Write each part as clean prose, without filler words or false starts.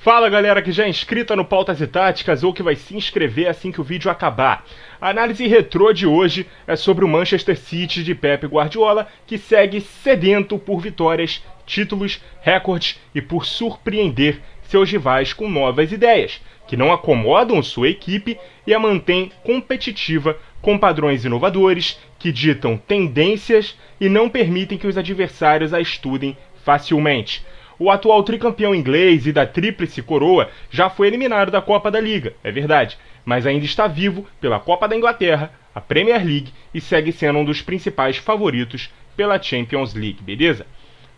Fala galera que já é inscrita no Pautas e Táticas ou que vai se inscrever assim que o vídeo acabar. A análise retrô de hoje é sobre o Manchester City de Pep Guardiola, que segue sedento por vitórias, títulos, recordes e por surpreender seus rivais com novas ideias, que não acomodam sua equipe e a mantém competitiva com padrões inovadores que ditam tendências e não permitem que os adversários a estudem facilmente. O atual tricampeão inglês e da tríplice coroa já foi eliminado da Copa da Liga, é verdade, mas ainda está vivo pela Copa da Inglaterra, a Premier League e segue sendo um dos principais favoritos pela Champions League, beleza?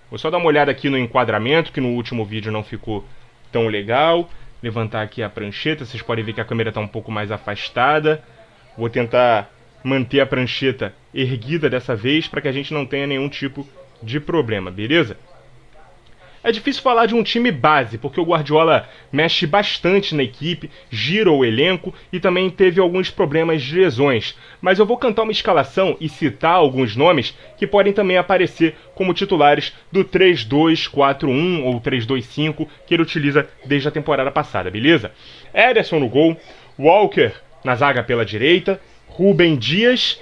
Vou só dar uma olhada aqui no enquadramento, que no último vídeo não ficou tão legal. Levantar aqui a prancheta, vocês podem ver que a câmera está um pouco mais afastada. Vou tentar manter a prancheta erguida dessa vez para que a gente não tenha nenhum tipo de problema, beleza? É difícil falar de um time base, porque o Guardiola mexe bastante na equipe, gira o elenco e também teve alguns problemas de lesões. Mas eu vou cantar uma escalação e citar alguns nomes que podem também aparecer como titulares do 3-2-4-1 ou 3-2-5 que ele utiliza desde a temporada passada, beleza? Ederson no gol, Walker na zaga pela direita, Rúben Dias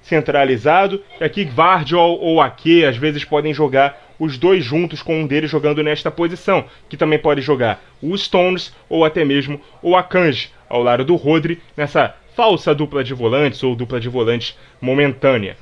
centralizado, e aqui Gvardiol ou Ake às vezes podem jogar os dois juntos com um deles jogando nesta posição, que também pode jogar o Stones ou até mesmo o Akanji, ao lado do Rodri, nessa falsa dupla de volantes ou dupla de volantes momentânea.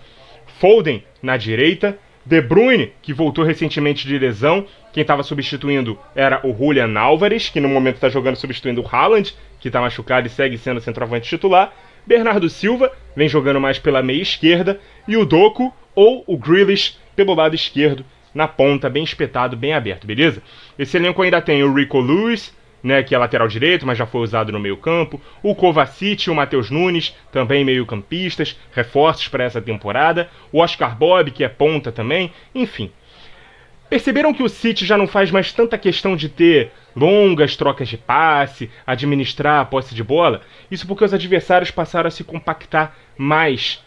Foden na direita, De Bruyne, que voltou recentemente de lesão, quem estava substituindo era o Julian Álvares, que no momento está jogando substituindo o Haaland, que está machucado e segue sendo centroavante titular. Bernardo Silva vem jogando mais pela meia esquerda, e o Doku ou o Grealish pelo lado esquerdo, na ponta, bem espetado, bem aberto, beleza? Esse elenco ainda tem o Rico Lewis, né, que é lateral direito, mas já foi usado no meio campo, o Kovacic e o Matheus Nunes, também meio campistas, reforços para essa temporada, o Oscar Bob, que é ponta também, enfim. Perceberam que o City já não faz mais tanta questão de ter longas trocas de passe, administrar a posse de bola? Isso porque os adversários passaram a se compactar mais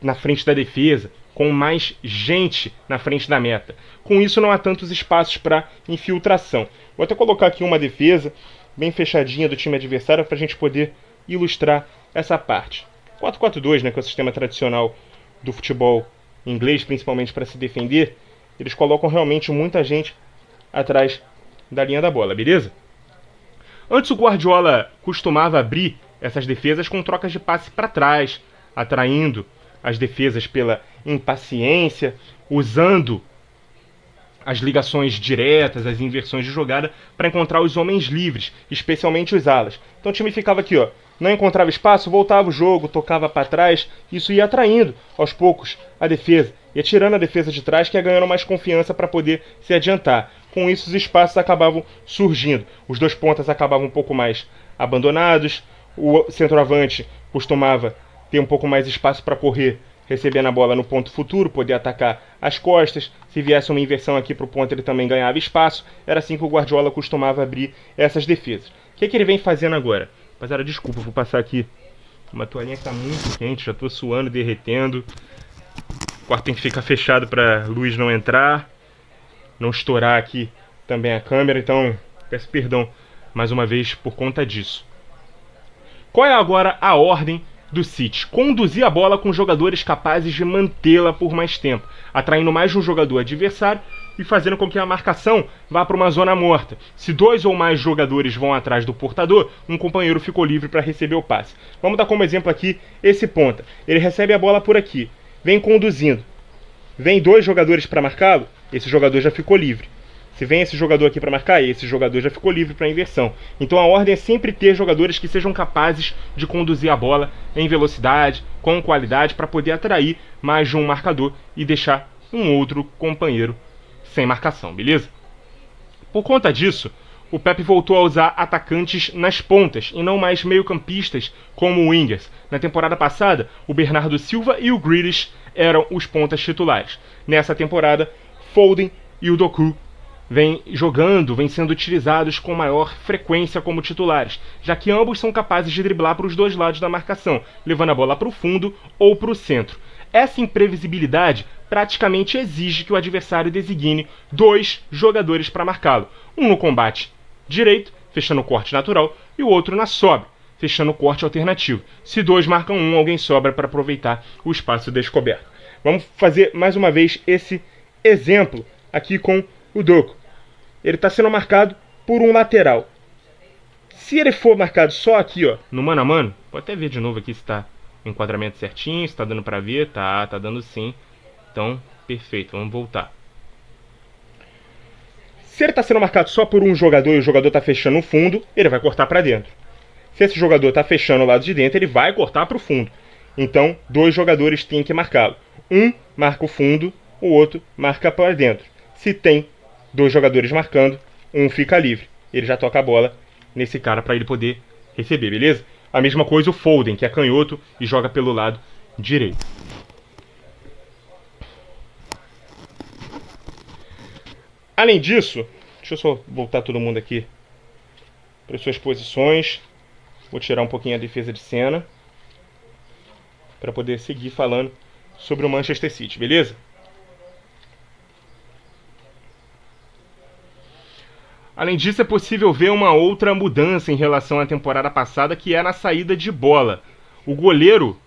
na frente da defesa, com mais gente na frente da meta. Com isso não há tantos espaços para infiltração. Vou até colocar aqui uma defesa bem fechadinha do time adversário para a gente poder ilustrar essa parte. 4-4-2, né, que é o sistema tradicional do futebol inglês, principalmente para se defender. Eles colocam realmente muita gente atrás da linha da bola, beleza? Antes o Guardiola costumava abrir essas defesas com trocas de passe para trás, atraindo as defesas pela impaciência, usando as ligações diretas, as inversões de jogada para encontrar os homens livres, especialmente os alas. Então o time ficava aqui, ó, não encontrava espaço, voltava o jogo, tocava para trás, isso ia atraindo aos poucos a defesa, ia tirando a defesa de trás, que ia ganhando mais confiança para poder se adiantar. Com isso os espaços acabavam surgindo, os dois pontas acabavam um pouco mais abandonados, o centroavante costumava ter um pouco mais de espaço para correr, recebendo a bola no ponto futuro, poder atacar as costas. Se viesse uma inversão aqui para o ponto, ele também ganhava espaço. Era assim que o Guardiola costumava abrir essas defesas. O que ele vem fazendo agora? Rapaziada, desculpa, vou passar aqui uma toalhinha que está muito quente, já estou suando, derretendo. O quarto tem que ficar fechado para a luz não entrar, não estourar aqui também a câmera, então peço perdão mais uma vez por conta disso. Qual é agora a ordem do City? Conduzir a bola com jogadores capazes de mantê-la por mais tempo, atraindo mais de um jogador adversário e fazendo com que a marcação vá para uma zona morta. Se dois ou mais jogadores vão atrás do portador, um companheiro ficou livre para receber o passe. Vamos dar como exemplo aqui esse ponta. Ele recebe a bola por aqui, vem conduzindo. Vem dois jogadores para marcá-lo, esse jogador já ficou livre. Se vem esse jogador aqui para marcar, esse jogador já ficou livre para inversão. Então a ordem é sempre ter jogadores que sejam capazes de conduzir a bola em velocidade, com qualidade, para poder atrair mais de um marcador e deixar um outro companheiro sem marcação, beleza? Por conta disso, o Pep voltou a usar atacantes nas pontas e não mais meio-campistas como wingers. Na temporada passada, o Bernardo Silva e o Grealish eram os pontas titulares. Nessa temporada, Foden e o Doku vêm sendo utilizados com maior frequência como titulares, já que ambos são capazes de driblar para os dois lados da marcação, levando a bola para o fundo ou para o centro. Essa imprevisibilidade praticamente exige que o adversário designe dois jogadores para marcá-lo, um no combate direito, fechando o corte natural, e o outro na sobra, fechando o corte alternativo. Se dois marcam um, alguém sobra para aproveitar o espaço descoberto. Vamos fazer mais uma vez esse exemplo aqui com o Doku. Ele está sendo marcado por um lateral. Se ele for marcado só aqui, ó, no mano a mano, pode até ver de novo aqui se está o enquadramento certinho, se está dando para ver, tá dando sim. Então, perfeito, vamos voltar. Se ele está sendo marcado só por um jogador e o jogador está fechando o fundo, ele vai cortar para dentro. Se esse jogador está fechando o lado de dentro, ele vai cortar para o fundo. Então, dois jogadores têm que marcá-lo. Um marca o fundo, o outro marca para dentro. Se tem dois jogadores marcando, um fica livre. Ele já toca a bola nesse cara para ele poder receber, beleza? A mesma coisa o Foden, que é canhoto e joga pelo lado direito. Além disso, deixa eu só voltar todo mundo aqui para suas posições. Vou tirar um pouquinho a defesa de cena para poder seguir falando sobre o Manchester City, beleza? Além disso, é possível ver uma outra mudança em relação à temporada passada, que é na saída de bola. O goleiro,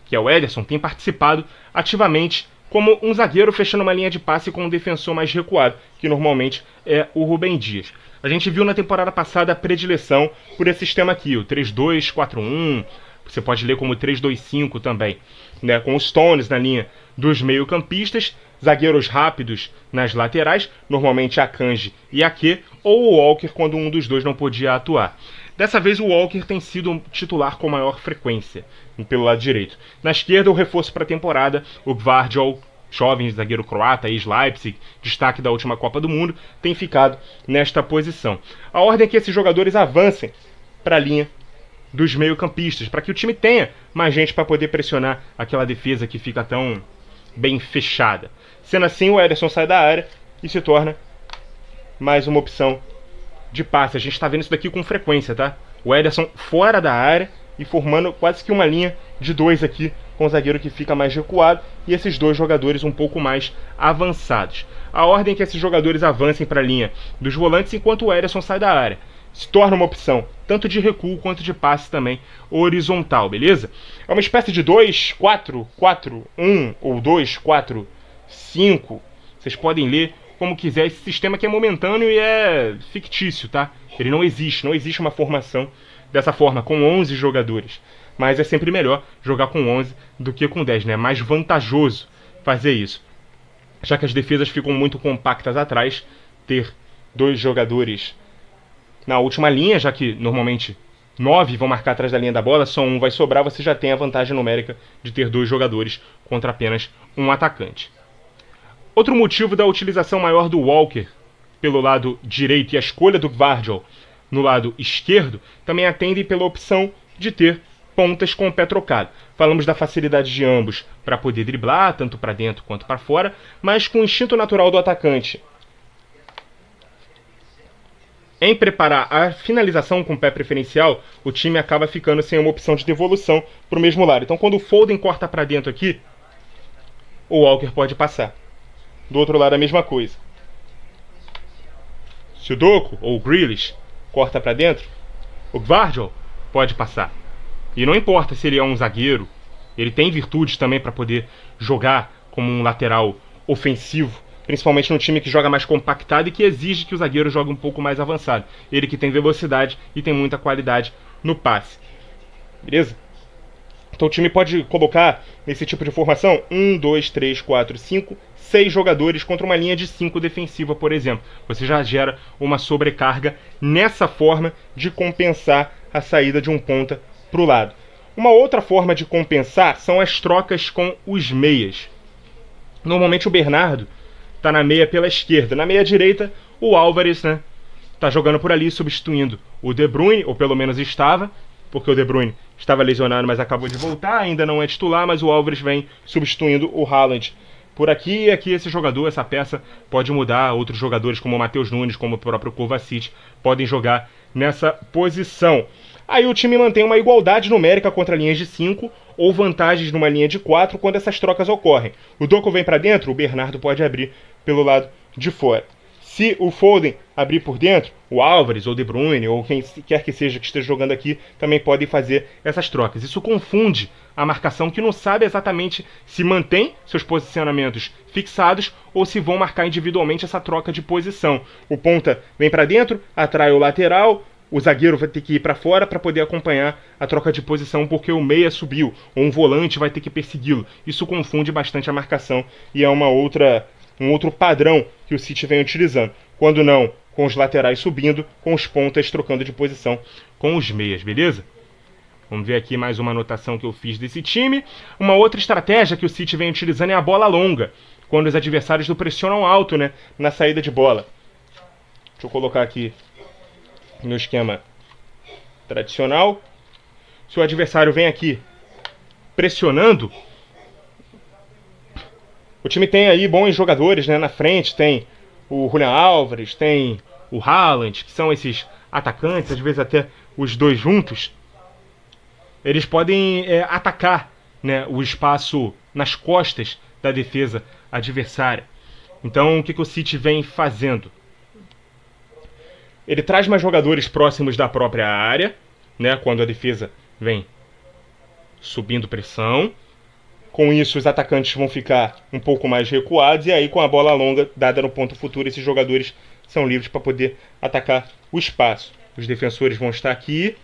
que é o Ederson, tem participado ativamente como um zagueiro fechando uma linha de passe com um defensor mais recuado, que normalmente é o Rubem Dias. A gente viu na temporada passada a predileção por esse sistema aqui, o 3-2-4-1, você pode ler como 3-2-5 também, né? Com os Stones na linha dos meio-campistas, zagueiros rápidos nas laterais, normalmente a Kanji e a Ake, ou o Walker quando um dos dois não podia atuar. Dessa vez o Walker tem sido um titular com maior frequência, pelo lado direito. Na esquerda, o reforço para a temporada, o Gvardiol, jovem zagueiro croata, ex-Leipzig, destaque da última Copa do Mundo, tem ficado nesta posição. A ordem é que esses jogadores avancem para a linha dos meio-campistas, para que o time tenha mais gente para poder pressionar aquela defesa que fica tão bem fechada. Sendo assim, o Ederson sai da área e se torna mais uma opção de passe. A gente está vendo isso daqui com frequência, tá? O Ederson fora da área e formando quase que uma linha de dois aqui, com o zagueiro que fica mais recuado e esses dois jogadores um pouco mais avançados. A ordem é que esses jogadores avancem para a linha dos volantes enquanto o Ederson sai da área. Se torna uma opção tanto de recuo quanto de passe também horizontal, beleza? É uma espécie de 2-4-4-1 ou 2-4-5. Vocês podem ler como quiser esse sistema que é momentâneo e é fictício, tá? Ele não existe uma formação dessa forma, com 11 jogadores. Mas é sempre melhor jogar com 11 do que com 10, né? É mais vantajoso fazer isso. Já que as defesas ficam muito compactas atrás, ter dois jogadores na última linha, já que normalmente 9 vão marcar atrás da linha da bola, só um vai sobrar, você já tem a vantagem numérica de ter dois jogadores contra apenas um atacante. Outro motivo da utilização maior do Walker pelo lado direito e a escolha do Gvardiol no lado esquerdo também atendem pela opção de ter pontas com o pé trocado. Falamos da facilidade de ambos para poder driblar, tanto para dentro quanto para fora, mas com o instinto natural do atacante em preparar a finalização com o pé preferencial, o time acaba ficando sem uma opção de devolução para o mesmo lado. Então quando o Foden corta para dentro aqui, o Walker pode passar. Do outro lado a mesma coisa. Se o Doku ou o Grealish corta para dentro, o Gvardiol pode passar. E não importa se ele é um zagueiro, ele tem virtudes também para poder jogar como um lateral ofensivo, principalmente num time que joga mais compactado e que exige que o zagueiro jogue um pouco mais avançado. Ele que tem velocidade e tem muita qualidade no passe. Beleza? Então o time pode colocar nesse tipo de formação 1, 2, 3, 4, 5, 6 jogadores contra uma linha de 5 defensiva, por exemplo. Você já gera uma sobrecarga nessa forma de compensar a saída de um ponta para o lado. Uma outra forma de compensar são as trocas com os meias. Normalmente o Bernardo está na meia pela esquerda. Na meia direita, o Álvares, né, está jogando por ali, substituindo o De Bruyne, ou pelo menos estava, porque o De Bruyne estava lesionado, mas acabou de voltar, ainda não é titular, mas o Álvares vem substituindo o Haaland por aqui, e aqui esse jogador, essa peça, pode mudar. Outros jogadores como o Matheus Nunes, como o próprio Kovacic, podem jogar nessa posição. Aí o time mantém uma igualdade numérica contra linhas de 5 ou vantagens numa linha de 4 quando essas trocas ocorrem. O Doku vem para dentro, o Bernardo pode abrir pelo lado de fora. Se o Foden abrir por dentro, o Álvares ou De Bruyne ou quem quer que seja que esteja jogando aqui também podem fazer essas trocas. Isso confunde a marcação, que não sabe exatamente se mantém seus posicionamentos fixados ou se vão marcar individualmente essa troca de posição. O ponta vem para dentro, atrai o lateral, o zagueiro vai ter que ir para fora para poder acompanhar a troca de posição porque o meia subiu, ou um volante vai ter que persegui-lo. Isso confunde bastante a marcação e é um outro padrão que o City vem utilizando. Quando não, com os laterais subindo, com os pontas trocando de posição com os meias, beleza? Vamos ver aqui mais uma anotação que eu fiz desse time. Uma outra estratégia que o City vem utilizando é a bola longa, quando os adversários não pressionam alto, né, na saída de bola. Deixa eu colocar aqui no esquema tradicional. Se o adversário vem aqui pressionando, o time tem aí bons jogadores, né, na frente. Tem o Julian Álvares, tem o Haaland, que são esses atacantes, às vezes até os dois juntos. Eles podem atacar, né, o espaço nas costas da defesa adversária. Então, o que o City vem fazendo? Ele traz mais jogadores próximos da própria área, né, quando a defesa vem subindo pressão. Com isso, os atacantes vão ficar um pouco mais recuados. E aí, com a bola longa dada no ponto futuro, esses jogadores são livres para poder atacar o espaço. Os defensores vão estar aqui.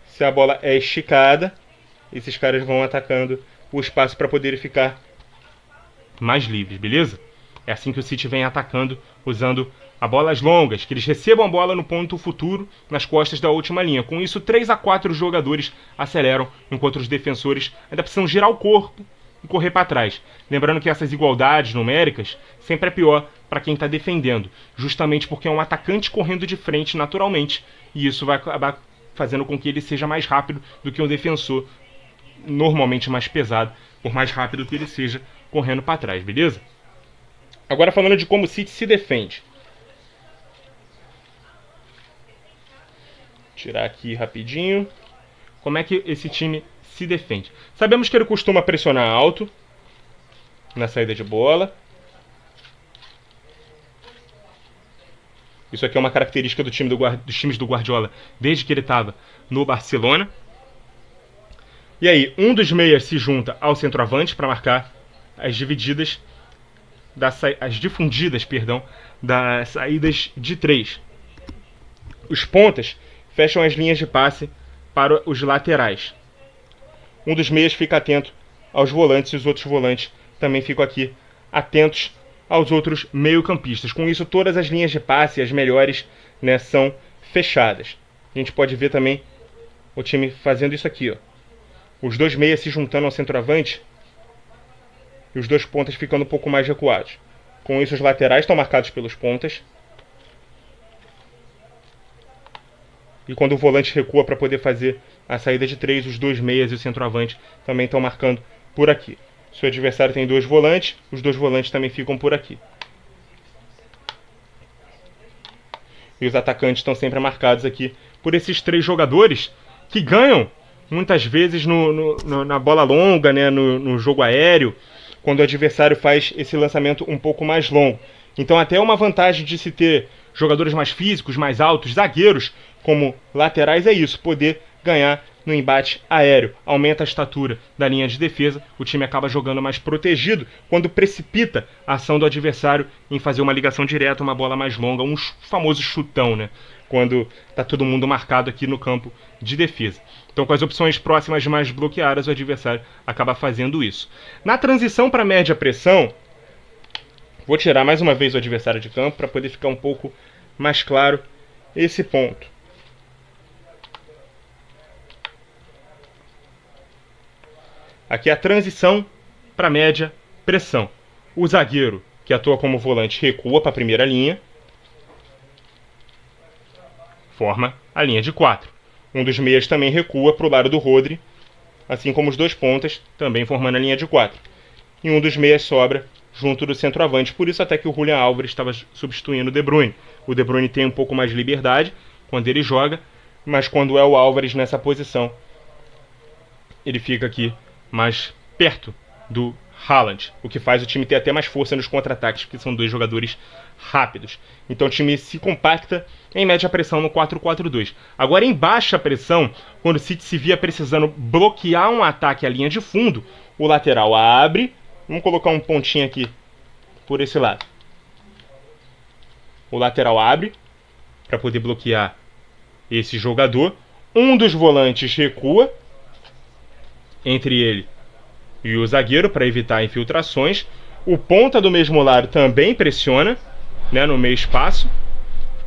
Se a bola é esticada, esses caras vão atacando o espaço para poder ficar mais livres, beleza? É assim que o City vem atacando, usando a bolas longas, que eles recebam a bola no ponto futuro, nas costas da última linha. Com isso, 3 a 4 jogadores aceleram, enquanto os defensores ainda precisam girar o corpo e correr para trás. Lembrando que essas igualdades numéricas sempre é pior para quem está defendendo, justamente porque é um atacante correndo de frente naturalmente, e isso vai acabar fazendo com que ele seja mais rápido do que um defensor, normalmente mais pesado, por mais rápido que ele seja, correndo para trás, beleza? Agora falando de como o City se defende. Tirar aqui rapidinho. Como é que esse time se defende? Sabemos que ele costuma pressionar alto na saída de bola. Isso aqui é uma característica dos times do Guardiola desde que ele estava no Barcelona. E aí, um dos meias se junta ao centroavante para marcar as difundidas, das saídas de 3. Os pontas fecham as linhas de passe para os laterais. Um dos meias fica atento aos volantes e os outros volantes também ficam aqui atentos aos outros meio-campistas. Com isso, todas as linhas de passe, as melhores, né, são fechadas. A gente pode ver também o time fazendo isso aqui, ó. Os dois meias se juntando ao centroavante e os dois pontas ficando um pouco mais recuados. Com isso, os laterais estão marcados pelos pontas. E quando o volante recua para poder fazer a saída de 3, os dois meias e o centroavante também estão marcando por aqui. Se o adversário tem 2 volantes, os 2 volantes também ficam por aqui. E os atacantes estão sempre marcados aqui por esses 3 jogadores que ganham muitas vezes na bola longa, né, no jogo aéreo, quando o adversário faz esse lançamento um pouco mais longo. Então até uma vantagem de se ter jogadores mais físicos, mais altos, zagueiros como laterais é isso, poder ganhar no embate aéreo. Aumenta a estatura da linha de defesa, o time acaba jogando mais protegido quando precipita a ação do adversário em fazer uma ligação direta, uma bola mais longa, um famoso chutão, né? Quando está todo mundo marcado aqui no campo de defesa. Então, com as opções próximas mais bloqueadas, o adversário acaba fazendo isso. Na transição para média pressão, vou tirar mais uma vez o adversário de campo para poder ficar um pouco mais claro esse ponto. Aqui é a transição para média pressão. O zagueiro, que atua como volante, recua para a primeira linha. Forma a linha de 4. Um dos meias também recua para o lado do Rodri, assim como os 2 pontas, também formando a linha de 4. E um dos meias sobra junto do centroavante. Por isso até que o Julian Álvares estava substituindo o De Bruyne. O De Bruyne tem um pouco mais de liberdade quando ele joga, mas quando é o Álvares nessa posição, ele fica aqui mais perto do Haaland, o que faz o time ter até mais força nos contra-ataques, porque são dois jogadores rápidos. Então o time se compacta em média pressão no 4-4-2. Agora em baixa pressão, quando o City se via precisando bloquear um ataque à linha de fundo, o lateral abre, vamos colocar um pontinho aqui por esse lado. O lateral abre para poder bloquear esse jogador. Um dos volantes recua entre ele e o zagueiro para evitar infiltrações. O ponta do mesmo lado também pressiona, né, no meio espaço.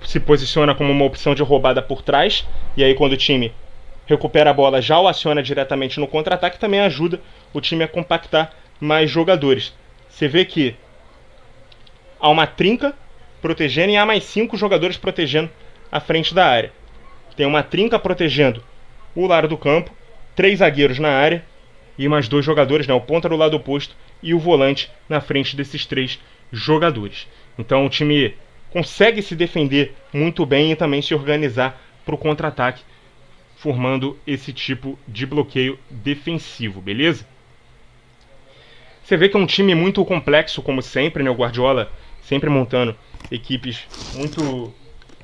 Se posiciona como uma opção de roubada por trás. E aí quando o time recupera a bola, já o aciona diretamente no contra-ataque. Também ajuda o time a compactar mais jogadores. Você vê que há uma trinca protegendo e há mais 5 jogadores protegendo a frente da área. Tem uma trinca protegendo o lado do campo, 3 zagueiros na área e mais 2 jogadores, né, o ponta do lado oposto e o volante na frente desses 3 jogadores. Então o time consegue se defender muito bem e também se organizar para o contra-ataque, formando esse tipo de bloqueio defensivo, beleza? Você vê que é um time muito complexo, como sempre, né? O Guardiola sempre montando equipes muito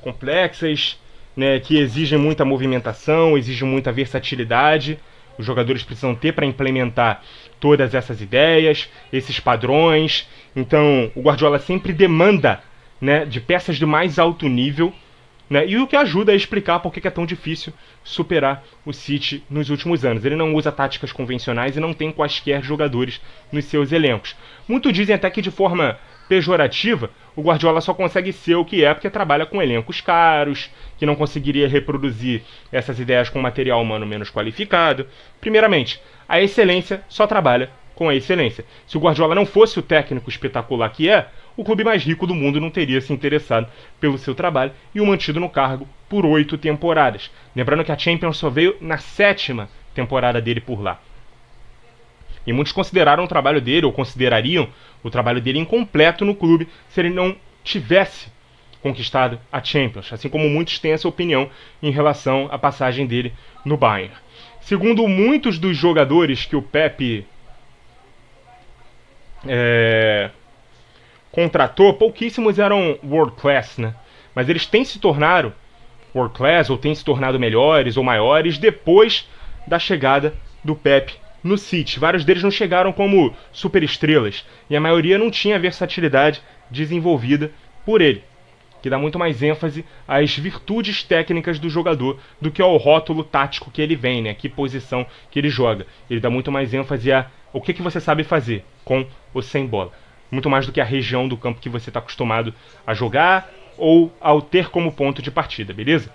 complexas, né, que exigem muita movimentação, exigem muita versatilidade. Os jogadores precisam ter para implementar todas essas ideias, esses padrões. Então, o Guardiola sempre demanda, né, de peças de mais alto nível, né, e o que ajuda a explicar por que é tão difícil superar o City nos últimos anos. Ele não usa táticas convencionais e não tem quaisquer jogadores nos seus elencos. Muitos dizem até que de forma pejorativa, o Guardiola só consegue ser o que é porque trabalha com elencos caros, que não conseguiria reproduzir essas ideias com material humano menos qualificado. Primeiramente, a excelência só trabalha com a excelência. Se o Guardiola não fosse o técnico espetacular que é, o clube mais rico do mundo não teria se interessado pelo seu trabalho e o mantido no cargo por 8 temporadas. Lembrando que a Champions só veio na 7ª temporada dele por lá. E muitos consideraram o trabalho dele, ou considerariam o trabalho dele incompleto no clube se ele não tivesse conquistado a Champions, assim como muitos têm essa opinião em relação à passagem dele no Bayern. Segundo muitos dos jogadores que o Pep contratou, pouquíssimos eram world class, né? Mas eles têm se tornado world class, ou têm se tornado melhores ou maiores depois da chegada do Pep no City. Vários deles não chegaram como superestrelas e a maioria não tinha a versatilidade desenvolvida por ele, que dá muito mais ênfase às virtudes técnicas do jogador do que ao rótulo tático que ele vem, né? Que posição que ele joga. Ele dá muito mais ênfase a o que você sabe fazer com ou sem bola. Muito mais do que a região do campo que você está acostumado a jogar ou ao ter como ponto de partida, beleza?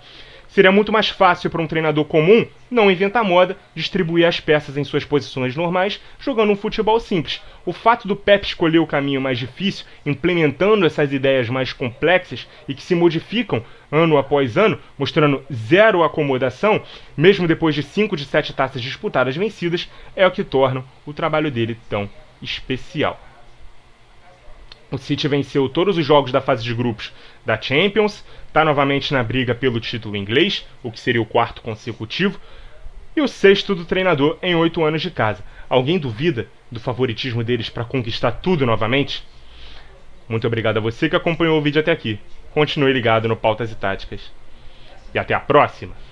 Seria muito mais fácil para um treinador comum não inventar moda, distribuir as peças em suas posições normais, jogando um futebol simples. O fato do Pep escolher o caminho mais difícil, implementando essas ideias mais complexas e que se modificam ano após ano, mostrando zero acomodação, mesmo depois de 5 de 7 taças disputadas vencidas, é o que torna o trabalho dele tão especial. O City venceu todos os jogos da fase de grupos da Champions, está novamente na briga pelo título inglês, o que seria o 4º consecutivo, e o 6º do treinador em 8 anos de casa. Alguém duvida do favoritismo deles para conquistar tudo novamente? Muito obrigado a você que acompanhou o vídeo até aqui. Continue ligado no Pautas e Táticas. E até a próxima!